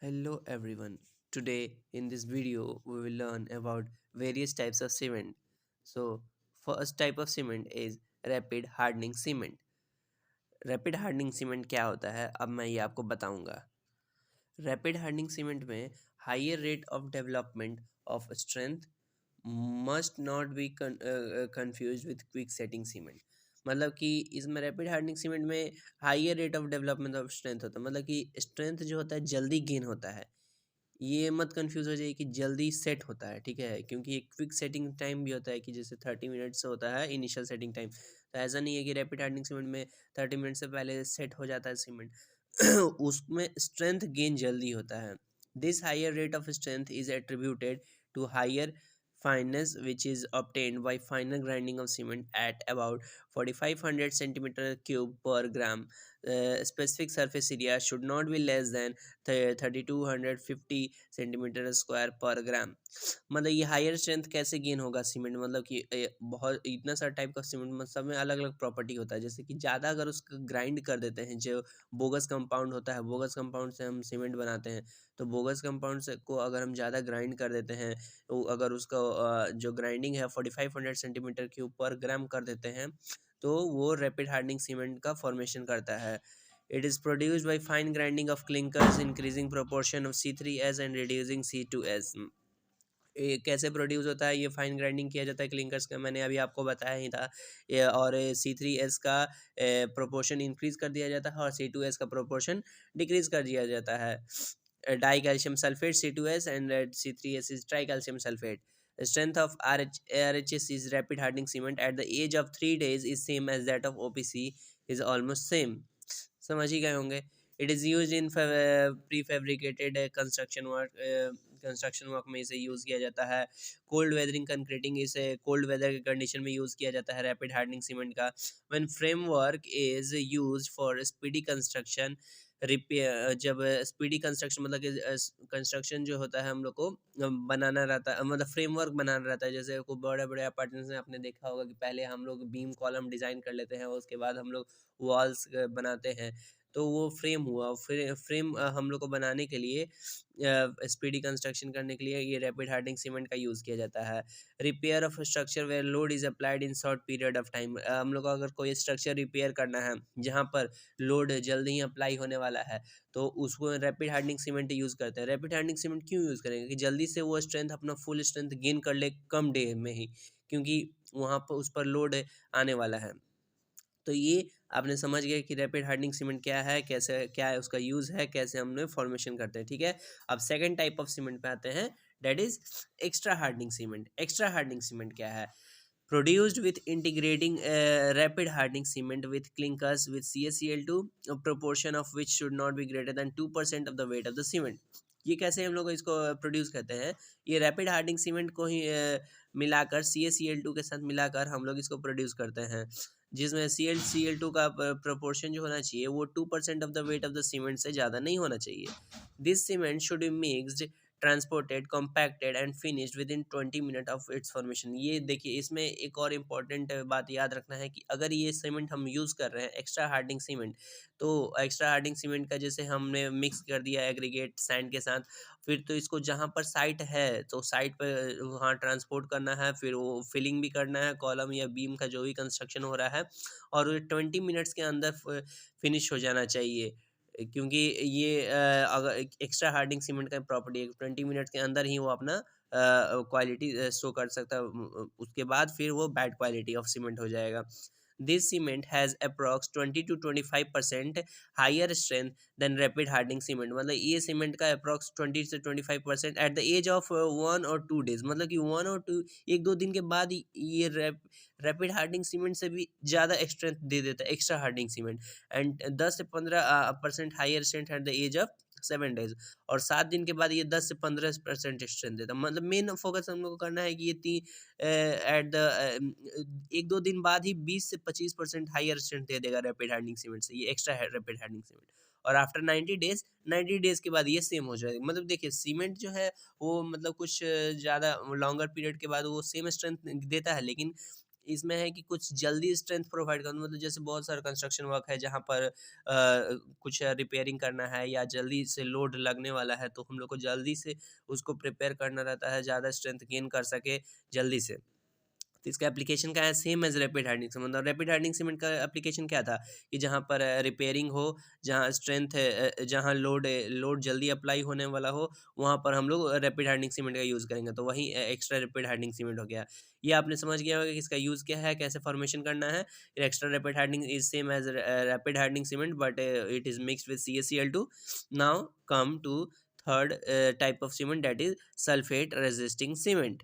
Hello everyone. Today in this video we will learn about various types of cement. So first type of cement is rapid hardening cement. Rapid hardening cement क्या होता है अब मैं ये आपको बताऊंगा। Rapid hardening cement में higher rate of development of strength must not be confuse with quick setting cement. मतलब कि इसमें रैपिड हार्डनिंग सीमेंट में higher rate of development of strength होता है, मतलब कि स्ट्रेंथ जो होता है जल्दी गेन होता है। ये मत कंफ्यूज हो जाइए कि जल्दी सेट होता है, ठीक है, क्योंकि एक क्विक सेटिंग टाइम भी होता है कि जैसे 30 मिनट्स होता है इनिशियल सेटिंग टाइम। तो ऐसा नहीं है कि रैपिड हार्डनिंग सीमेंट में 30 मिनट से पहले सेट हो जाता है सीमेंट। उसमें स्ट्रेंथ गेन जल्दी होता है। This higher rate of strength is attributed to higher fineness which is obtained by final grinding of cement at about 4500 centimeter cube per gram. Specific surface area should not be less than 3250 centimetre square पर ग्राम। मतलब ये higher strength कैसे gain होगा cement, मतलब कि बहुत इतना सारा टाइप का सीमेंट, मतलब सब में अलग अलग प्रॉपर्टी होता है। जैसे कि ज़्यादा अगर उसको ग्राइंड कर देते हैं, जो बोगस कंपाउंड होता है, बोगस कंपाउंड से हम सीमेंट बनाते हैं, तो बोगस कंपाउंड से को अगर हम ज़्यादा ग्राइंड कर देते हैं, तो अगर उसका जो ग्राइंडिंग है 4500 सेंटीमीटर क्यूब पर ग्राम कर देते हैं, तो वो रैपिड हार्डनिंग सीमेंट का फॉर्मेशन करता है। It is produced by fine grinding of clinkers, increasing proportion of C3S and reducing C2S। ये कैसे प्रोड्यूस होता है? ये फाइन ग्राइंडिंग किया जाता है क्लिंकर्स का, मैंने अभी आपको बताया ही था। और C3S का प्रोपोर्शन इंक्रीज कर दिया जाता है और C2S का प्रोपोर्शन डिक्रीज कर दिया जाता है। Die calcium sulphate C2S and C3S is try calcium sulphate. Strength of RHS is rapid hardening cement at the age of 3 days is same as that of OPC is almost same। समझ ही गए होंगे। It is use in pre fabricated construction work में इसे use किया जाता है। Cold weathering concreting, इसे cold weather के कंडीशन में यूज़ किया जाता है रैपिड हार्डनिंग सीमेंट का। When framework is use for speedy construction repair, जब स्पीडी कंस्ट्रक्शन मतलब कि कंस्ट्रक्शन जो होता है हम लोग को बनाना रहता है, मतलब फ्रेमवर्क बनाना रहता है। जैसे को बड़े बड़े अपार्टमेंट्स में आपने देखा होगा कि पहले हम लोग बीम कॉलम डिज़ाइन कर लेते हैं और उसके बाद हम लोग वॉल्स बनाते हैं। तो वो फ्रेम हुआ, फिर फ्रेम हम लोग को बनाने के लिए स्पीडी कंस्ट्रक्शन करने के लिए ये रैपिड हार्डनिंग सीमेंट का यूज़ किया जाता है। Repair of structure where load is applied in short period of time. हम लोग को अगर कोई स्ट्रक्चर रिपेयर करना है जहाँ पर लोड जल्दी ही अप्लाई होने वाला है, तो उसको रैपिड हार्डनिंग सीमेंट यूज़ करते हैं। रैपिड हार्डनिंग सीमेंट क्यों यूज़ करेंगे? कि जल्दी से वो स्ट्रेंथ, अपना फुल स्ट्रेंथ गेन कर ले कम डे में ही, क्योंकि वहाँ पर उस पर लोड आने वाला है। तो ये आपने समझ गए कि रैपिड हार्डनिंग सीमेंट क्या है, कैसे क्या है उसका यूज़ है, कैसे हम लोग फॉर्मेशन करते हैं, ठीक है। अब सेकंड टाइप ऑफ सीमेंट पे आते हैं, that is extra hardening cement. Extra hardening cement क्या है? Produced with integrating rapid hardening cement with clinkers with CaCl2 proportion of which should not be greater than 2% of the weight of the cement। ये कैसे हम लोग इसको produce करते हैं? ये रैपिड हार्डनिंग सीमेंट को ही मिलाकर CaCl2 के साथ मिलाकर हम लोग इसको प्रोड्यूस करते हैं, जिसमें Cl2 का प्रोपोर्शन जो होना चाहिए वो 2% of the weight of the cement से ज़्यादा नहीं होना चाहिए। This cement should be mixed, transported, compacted and finished with in 20 minute of its formation. ये देखिए, इसमें एक और इम्पॉर्टेंट बात याद रखना है कि अगर ये सीमेंट हम यूज़ कर रहे हैं एक्स्ट्रा हार्डनिंग सीमेंट, तो एक्स्ट्रा हार्डनिंग सीमेंट का जैसे हमने मिक्स कर दिया एग्रीगेट सैंड के साथ, फिर तो इसको जहाँ पर साइट है तो साइट पर वहाँ ट्रांसपोर्ट करना है, फिर वो फिलिंग भी करना है कॉलम या बीम का जो भी कंस्ट्रक्शन हो रहा है, और 20 मिनट्स के अंदर फिनिश हो जाना चाहिए। क्योंकि ये अगर एक्स्ट्रा हार्डनिंग सीमेंट का प्रॉपर्टी है, 20 मिनट के अंदर ही वो अपना क्वालिटी शो कर सकता है, उसके बाद फिर वो बैड क्वालिटी ऑफ सीमेंट हो जाएगा। This cement has approx 20 to 25% higher strength than rapid hardening cement. मतलब ये सीमेंट का अप्रॉक्स 20 से 25% एट द एज ऑफ 1 और 2 डेज, मतलब कि 1 और 2, 1-2 दिन के बाद ये रैपिड हार्डनिंग सीमेंट से भी ज़्यादा स्ट्रेंथ दे देता है एक्स्ट्रा हार्डनिंग सीमेंट। एंड 10 से 15% higher strength at the age of 7 days, और 7 दिन के बाद ये 10 से 15% स्ट्रेंथ देता है। मतलब मेन फोकस हम लोग को करना है कि ये एट द 1-2 दिन बाद ही 20 से 25% हायर स्ट्रेंथ दे देगा रैपिड हार्डनिंग सीमेंट से, ये एक्स्ट्रा रैपिड हार्डनिंग सीमेंट। और आफ्टर 90 डेज, 90 डेज के बाद ये सेम हो जाएगा। मतलब देखिए, सीमेंट जो है वो मतलब कुछ ज़्यादा लॉन्गर पीरियड के बाद वो सेम स्ट्रेंथ देता है, लेकिन इसमें है कि कुछ जल्दी स्ट्रेंथ प्रोवाइड करना, मतलब जैसे बहुत सारा कंस्ट्रक्शन वर्क है जहाँ पर कुछ रिपेयरिंग करना है या जल्दी से लोड लगने वाला है, तो हम लोग को जल्दी से उसको प्रिपेयर करना रहता है, ज़्यादा स्ट्रेंथ गेन कर सके जल्दी से। तो इसका एप्लीकेशन क्या है, same as rapid hardening cement. और रैपिड हार्डनिंग सीमेंट का एप्लीकेशन क्या था कि जहाँ पर रिपेयरिंग हो, जहाँ स्ट्रेंथ जहाँ लोड जल्दी अप्लाई होने वाला हो, वहाँ पर हम लोग रैपिड हार्डनिंग सीमेंट का यूज़ करेंगे, तो वही एक्स्ट्रा रैपिड हार्डनिंग सीमेंट हो गया। ये आपने समझ गया होगा कि इसका यूज़ क्या है, कैसे फॉर्मेशन करना है। Extra rapid hardening is same as rapid hardening cement, but it is mixed with CaCl2। Now come to third type of cement, that is sulphate resisting cement.